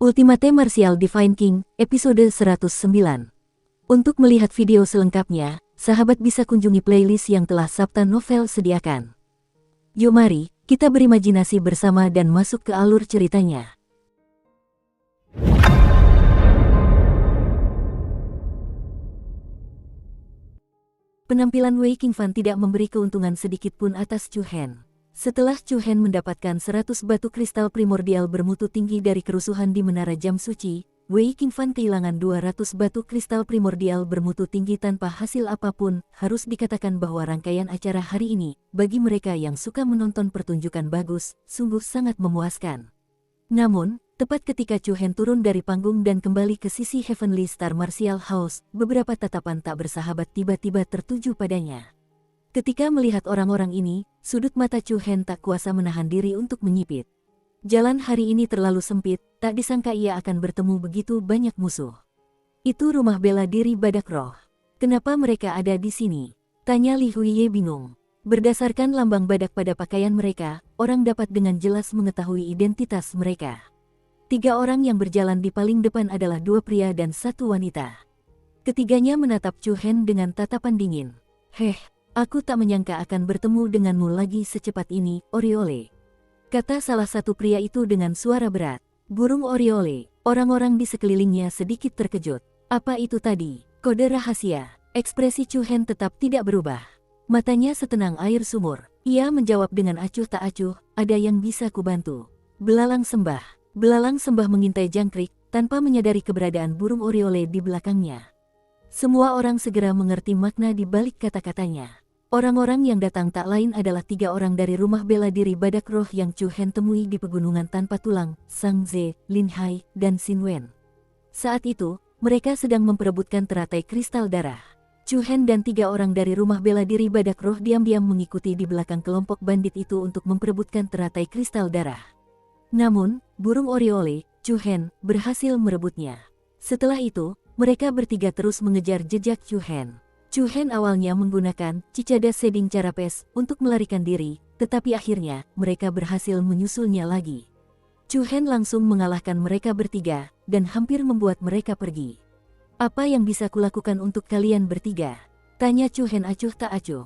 Ultimate Martial Divine King, episode 109. Untuk melihat video selengkapnya, sahabat bisa kunjungi playlist yang telah Sabta Novel sediakan. Yuk mari, kita berimajinasi bersama dan masuk ke alur ceritanya. Penampilan Wei Qingfan tidak memberi keuntungan sedikit pun atas Chu Hen. Setelah Chu Hen mendapatkan 100 batu kristal primordial bermutu tinggi dari kerusuhan di Menara Jam Suci, Wei Qingfan kehilangan 200 batu kristal primordial bermutu tinggi tanpa hasil apapun. Harus dikatakan bahwa rangkaian acara hari ini, bagi mereka yang suka menonton pertunjukan bagus, sungguh sangat memuaskan. Namun, tepat ketika Chu Hen turun dari panggung dan kembali ke sisi Heavenly Star Martial House, beberapa tatapan tak bersahabat tiba-tiba tertuju padanya. Ketika melihat orang-orang ini, sudut mata Chu Hen tak kuasa menahan diri untuk menyipit. Jalan hari ini terlalu sempit, tak disangka ia akan bertemu begitu banyak musuh. Itu rumah bela diri badak roh. Kenapa mereka ada di sini? Tanya Li Huiye bingung. Berdasarkan lambang badak pada pakaian mereka, orang dapat dengan jelas mengetahui identitas mereka. 3 orang yang berjalan di paling depan adalah 2 pria dan 1 wanita. Ketiganya menatap Chu Hen dengan tatapan dingin. Aku tak menyangka akan bertemu denganmu lagi secepat ini, Oriole. Kata salah satu pria itu dengan suara berat. Burung Oriole, orang-orang di sekelilingnya sedikit terkejut. Apa itu tadi? Kode rahasia. Ekspresi Chu Hen tetap tidak berubah. Matanya setenang air sumur. Ia menjawab dengan acuh tak acuh, ada yang bisa kubantu. Belalang sembah. Belalang sembah mengintai jangkrik, tanpa menyadari keberadaan burung Oriole di belakangnya. Semua orang segera mengerti makna di balik kata-katanya. Orang-orang yang datang tak lain adalah 3 orang dari rumah bela diri badak roh yang Chu Hen temui di pegunungan tanpa tulang, Sang Ze, Lin Hai, dan Xin Wen. Saat itu, mereka sedang memperebutkan teratai kristal darah. Chu Hen dan 3 orang dari rumah bela diri badak roh diam-diam mengikuti di belakang kelompok bandit itu untuk memperebutkan teratai kristal darah. Namun, burung Oriole, Chu Hen, berhasil merebutnya. Setelah itu, mereka bertiga terus mengejar jejak Chu Hen. Chu Hen awalnya menggunakan Cicada Shading Carapes untuk melarikan diri, tetapi akhirnya mereka berhasil menyusulnya lagi. Chu Hen langsung mengalahkan mereka bertiga, dan hampir membuat mereka pergi. Apa yang bisa kulakukan untuk kalian bertiga? Tanya Chu Hen acuh tak acuh.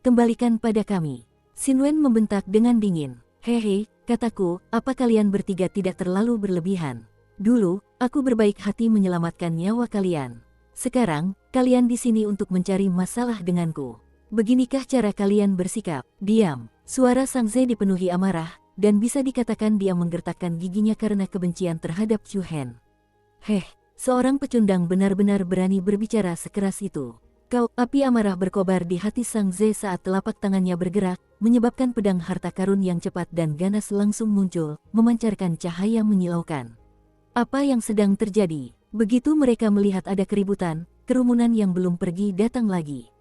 Kembalikan pada kami. Xin Wen membentak dengan dingin. Hehe, kataku, apa kalian bertiga tidak terlalu berlebihan? Dulu, aku berbaik hati menyelamatkan nyawa kalian. Sekarang, kalian di sini untuk mencari masalah denganku. Beginikah cara kalian bersikap? Diam. Suara Sang Ze dipenuhi amarah, dan bisa dikatakan dia menggertakkan giginya karena kebencian terhadap Chu Hen. Seorang pecundang benar-benar berani berbicara sekeras itu. Api amarah berkobar di hati Sang Ze saat telapak tangannya bergerak, menyebabkan pedang harta karun yang cepat dan ganas langsung muncul, memancarkan cahaya menyilaukan. Apa yang sedang terjadi? Begitu mereka melihat ada keributan, kerumunan yang belum pergi datang lagi.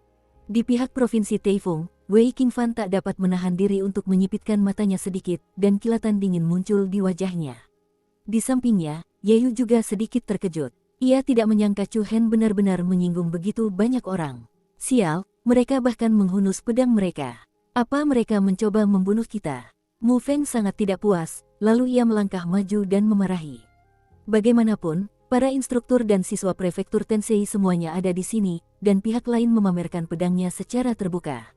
Di pihak Provinsi Taifeng, Wei Qingfan tak dapat menahan diri untuk menyipitkan matanya sedikit, dan kilatan dingin muncul di wajahnya. Di sampingnya, Ye Yu juga sedikit terkejut. Ia tidak menyangka Chu Hen benar-benar menyinggung begitu banyak orang. Sial, mereka bahkan menghunus pedang mereka. Apa mereka mencoba membunuh kita? Mu Feng sangat tidak puas, lalu ia melangkah maju dan memarahi. Bagaimanapun, para instruktur dan siswa prefektur Tensei semuanya ada di sini, dan pihak lain memamerkan pedangnya secara terbuka.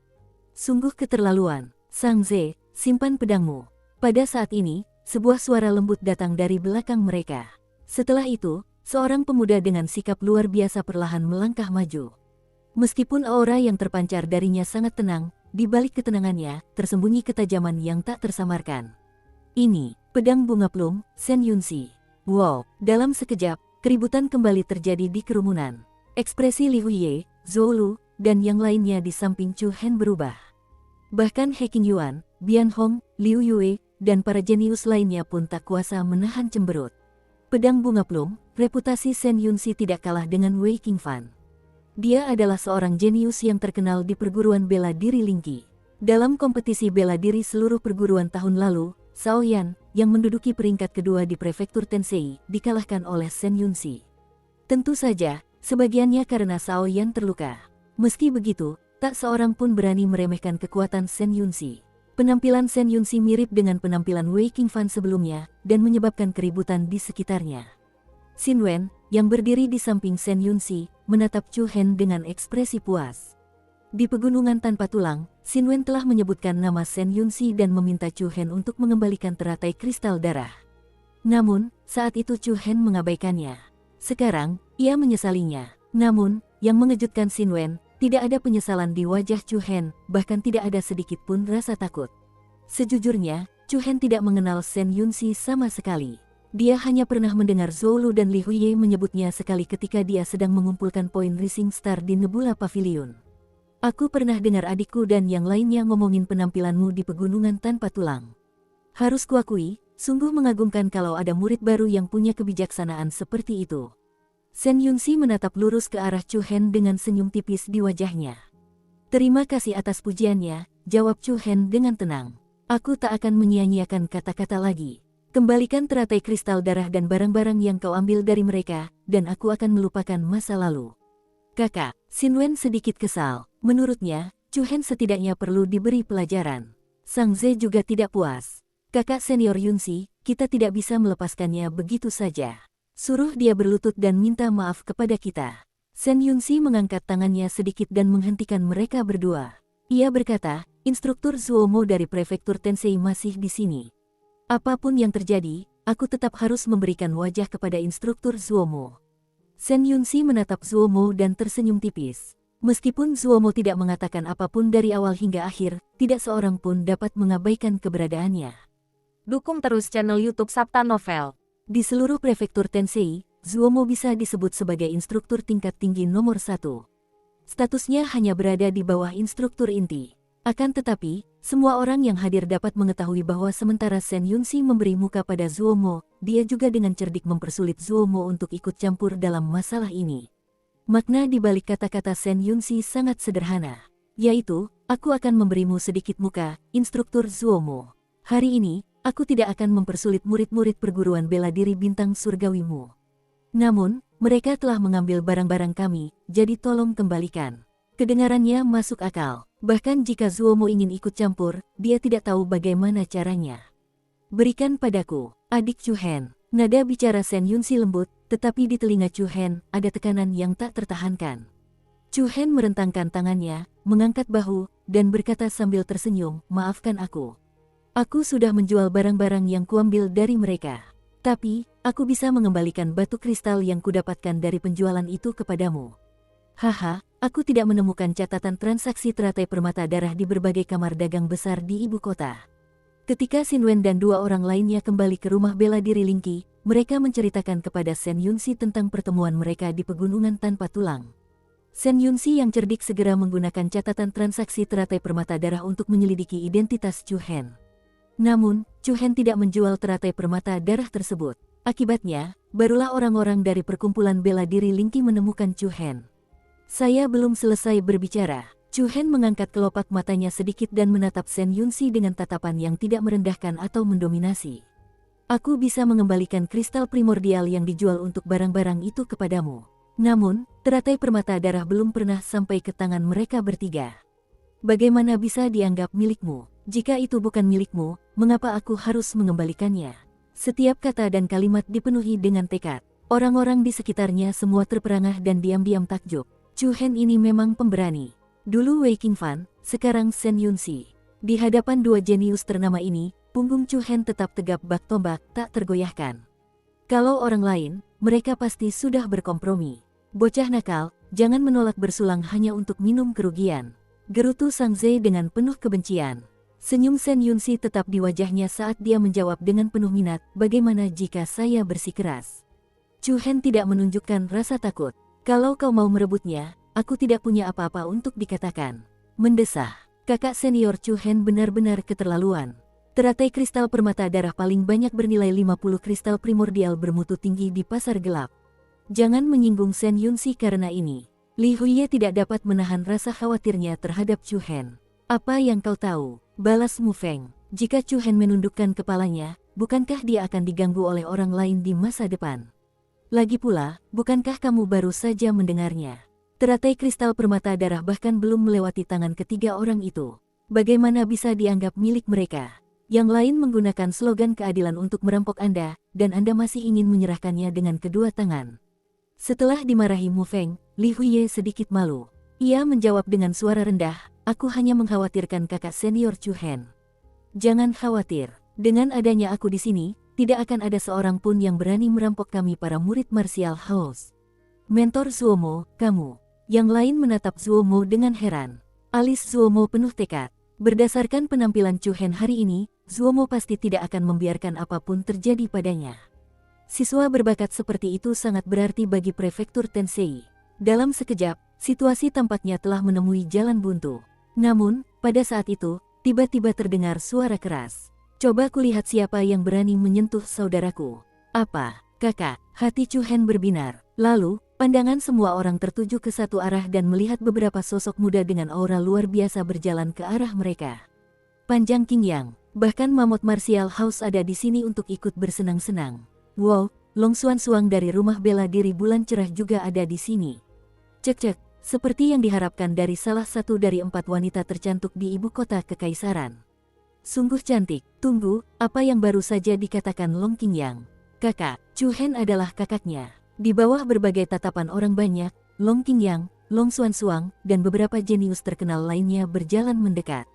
Sungguh keterlaluan. Sang Ze, simpan pedangmu. Pada saat ini, sebuah suara lembut datang dari belakang mereka. Setelah itu, seorang pemuda dengan sikap luar biasa perlahan melangkah maju. Meskipun aura yang terpancar darinya sangat tenang, di balik ketenangannya, tersembunyi ketajaman yang tak tersamarkan. Ini, pedang bunga plum, Shen Yunxi. Wow, dalam sekejap, keributan kembali terjadi di kerumunan. Ekspresi Li Huiye, Zhou Lu, dan yang lainnya di samping Chu Hen berubah. Bahkan He Qingyuan, Bian Hong, Liu Yue, dan para jenius lainnya pun tak kuasa menahan cemberut. Pedang bunga plum, reputasi Shen Yunxi tidak kalah dengan Wei Qingfan. Dia adalah seorang jenius yang terkenal di perguruan bela diri Lingqi. Dalam kompetisi bela diri seluruh perguruan tahun lalu, Cao Yan, yang menduduki peringkat kedua di prefektur Tensei, dikalahkan oleh Shen Yunxi. Tentu saja, sebagiannya karena Cao Yan terluka. Meski begitu, tak seorang pun berani meremehkan kekuatan Shen Yunxi. Penampilan Shen Yunxi mirip dengan penampilan Wei Qingfan sebelumnya dan menyebabkan keributan di sekitarnya. Xin Wen, yang berdiri di samping Shen Yunxi, menatap Chu Hen dengan ekspresi puas. Di pegunungan tanpa tulang, Xin Wen telah menyebutkan nama Shen Yunxi dan meminta Chu Hen untuk mengembalikan teratai kristal darah. Namun, saat itu Chu Hen mengabaikannya. Sekarang, ia menyesalinya. Namun, yang mengejutkan Xin Wen, tidak ada penyesalan di wajah Chu Hen, bahkan tidak ada sedikit pun rasa takut. Sejujurnya, Chu Hen tidak mengenal Shen Yunxi sama sekali. Dia hanya pernah mendengar Zhou Lu dan Li Huiye menyebutnya sekali ketika dia sedang mengumpulkan poin Rising Star di Nebula Pavilion. Aku pernah dengar adikku dan yang lainnya ngomongin penampilanmu di pegunungan tanpa tulang. Harus kuakui, sungguh mengagumkan kalau ada murid baru yang punya kebijaksanaan seperti itu. Shen Yunxi menatap lurus ke arah Chu Hen dengan senyum tipis di wajahnya. Terima kasih atas pujiannya, jawab Chu Hen dengan tenang. Aku tak akan menyia-nyiakan kata-kata lagi. Kembalikan teratai kristal darah dan barang-barang yang kau ambil dari mereka, dan aku akan melupakan masa lalu. Kakak, Xin Wen sedikit kesal. Menurutnya, Chu Hen setidaknya perlu diberi pelajaran. Sang Ze juga tidak puas. Kakak senior Yunxi, kita tidak bisa melepaskannya begitu saja. Suruh dia berlutut dan minta maaf kepada kita. Shen Yunxi mengangkat tangannya sedikit dan menghentikan mereka berdua. Ia berkata, instruktur Zuomo dari prefektur Tensei masih di sini. Apapun yang terjadi, aku tetap harus memberikan wajah kepada instruktur Zuomo. Shen Yunxi menatap Zuomo dan tersenyum tipis. Meskipun Zuomo tidak mengatakan apapun dari awal hingga akhir, tidak seorang pun dapat mengabaikan keberadaannya. Dukung terus channel YouTube Sabta Novel. Di seluruh prefektur Tensei, Zuomo bisa disebut sebagai instruktur tingkat tinggi nomor 1. Statusnya hanya berada di bawah instruktur inti. Akan tetapi, semua orang yang hadir dapat mengetahui bahwa sementara Shen Yunxi memberi muka pada Zuomo, dia juga dengan cerdik mempersulit Zuomo untuk ikut campur dalam masalah ini. Makna di balik kata-kata Shen Yunxi sangat sederhana, yaitu, aku akan memberimu sedikit muka, instruktur Zuomo. Hari ini, aku tidak akan mempersulit murid-murid perguruan bela diri bintang surgawimu. Namun, mereka telah mengambil barang-barang kami, jadi tolong kembalikan. Kedengarannya masuk akal. Bahkan jika Zuomo ingin ikut campur, dia tidak tahu bagaimana caranya. Berikan padaku, adik Chu Hen. Nada bicara Shen Yunxi lembut, tetapi di telinga Chu Hen ada tekanan yang tak tertahankan. Chu Hen merentangkan tangannya, mengangkat bahu, dan berkata sambil tersenyum, maafkan aku. Aku sudah menjual barang-barang yang kuambil dari mereka. Tapi, aku bisa mengembalikan batu kristal yang kudapatkan dari penjualan itu kepadamu. Haha, aku tidak menemukan catatan transaksi teratai permata darah di berbagai kamar dagang besar di ibu kota. Ketika Xin Wen dan dua orang lainnya kembali ke rumah bela diri Lingqi, mereka menceritakan kepada Shen Yunxi tentang pertemuan mereka di pegunungan tanpa tulang. Shen Yunxi yang cerdik segera menggunakan catatan transaksi teratai permata darah untuk menyelidiki identitas Chu Hen. Namun, Chu Hen tidak menjual teratai permata darah tersebut. Akibatnya, barulah orang-orang dari perkumpulan bela diri Lingqi menemukan Chu Hen. Saya belum selesai berbicara. Chu Hen mengangkat kelopak matanya sedikit dan menatap Shen Yunxi dengan tatapan yang tidak merendahkan atau mendominasi. Aku bisa mengembalikan kristal primordial yang dijual untuk barang-barang itu kepadamu. Namun, teratai permata darah belum pernah sampai ke tangan mereka bertiga. Bagaimana bisa dianggap milikmu? Jika itu bukan milikmu, mengapa aku harus mengembalikannya? Setiap kata dan kalimat dipenuhi dengan tekad. Orang-orang di sekitarnya semua terperangah dan diam-diam takjub. Chu Hen ini memang pemberani. Dulu Wei Qingfan, sekarang Shen Yunxi. Di hadapan dua jenius ternama ini, punggung Chu Hen tetap tegap bak tombak, tak tergoyahkan. Kalau orang lain, mereka pasti sudah berkompromi. Bocah nakal, jangan menolak bersulang hanya untuk minum kerugian. Gerutu Sang Ze dengan penuh kebencian. Senyum Shen Yunxi tetap di wajahnya saat dia menjawab dengan penuh minat, bagaimana jika saya bersikeras? Chu Hen tidak menunjukkan rasa takut. Kalau kau mau merebutnya, aku tidak punya apa-apa untuk dikatakan. Mendesah, kakak senior Chu Hen benar-benar keterlaluan. Teratai kristal permata darah paling banyak bernilai 50 kristal primordial bermutu tinggi di pasar gelap. Jangan menyinggung Shen Yunxi karena ini. Li Huiye tidak dapat menahan rasa khawatirnya terhadap Chu Hen. Apa yang kau tahu? Balas Mu Feng. Jika Chu Hen menundukkan kepalanya, bukankah dia akan diganggu oleh orang lain di masa depan? Lagi pula, bukankah kamu baru saja mendengarnya? Teratai kristal permata darah bahkan belum melewati tangan ketiga orang itu. bagaimana bisa dianggap milik mereka? Yang lain menggunakan slogan keadilan untuk merampok Anda, dan Anda masih ingin menyerahkannya dengan kedua tangan. Setelah dimarahi Mu Feng, Li Huiye sedikit malu. Ia menjawab dengan suara rendah, aku hanya mengkhawatirkan kakak senior Chu Hen. Jangan khawatir, dengan adanya aku di sini, tidak akan ada seorang pun yang berani merampok kami para murid martial house. Mentor Zuomo, kamu. Yang lain menatap Zuomo dengan heran. Alis Zuomo penuh tekad. Berdasarkan penampilan Chu Hen hari ini, Zuomo pasti tidak akan membiarkan apapun terjadi padanya. Siswa berbakat seperti itu sangat berarti bagi prefektur Tensei. Dalam sekejap, situasi tampaknya telah menemui jalan buntu. Namun, pada saat itu, tiba-tiba terdengar suara keras. Coba kulihat siapa yang berani menyentuh saudaraku. Apa, kakak? Hati Chu Hen berbinar. Lalu, pandangan semua orang tertuju ke satu arah dan melihat beberapa sosok muda dengan aura luar biasa berjalan ke arah mereka. Panjang Qingyang, bahkan mamut martial house ada di sini untuk ikut bersenang-senang. Wow, Long Xuan Suang dari rumah bela diri bulan cerah juga ada di sini. Cek-cek, seperti yang diharapkan dari salah satu dari 4 wanita tercantik di ibu kota kekaisaran. Sungguh cantik. Tunggu, apa yang baru saja dikatakan Long Qingyang? Kakak, Chu Hen adalah kakaknya. Di bawah berbagai tatapan orang banyak, Long Qingyang, Long Xuan Suang, dan beberapa jenius terkenal lainnya berjalan mendekat.